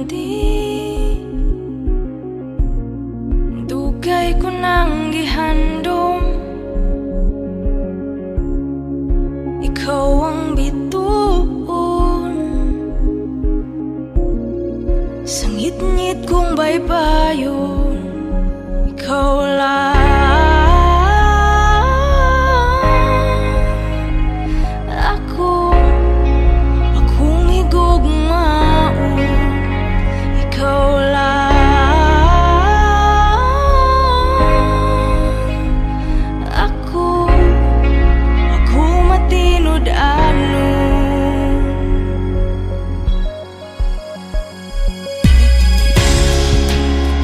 di dugay ko nang gihandom. Ikaw ang bituon sa ngit-ngit kong baybayon. Ikaw lang akong higugmao. Ikaw lang ako matinod-ano.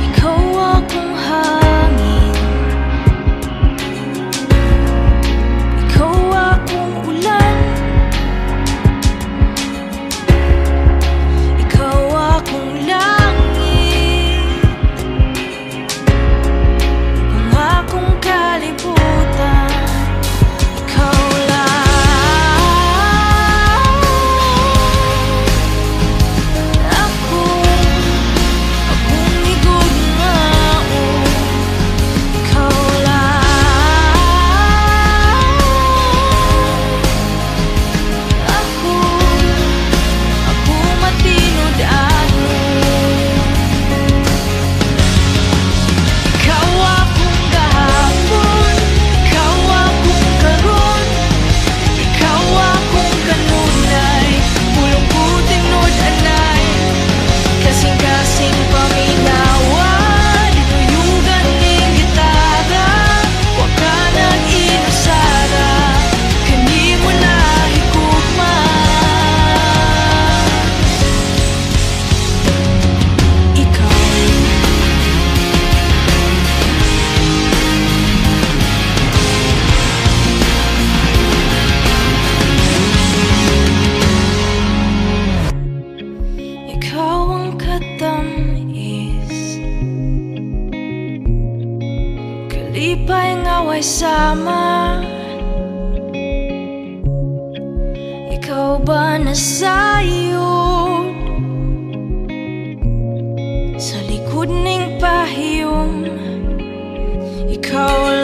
Ikaw akong hangin, ikaw akong ulan, ikaw akong langit, pangakong kalibutan. Ikaw ang katamis, kalipay nga way sama. Ikaw ba nasayod sa likod ning pahiyom? Ikaw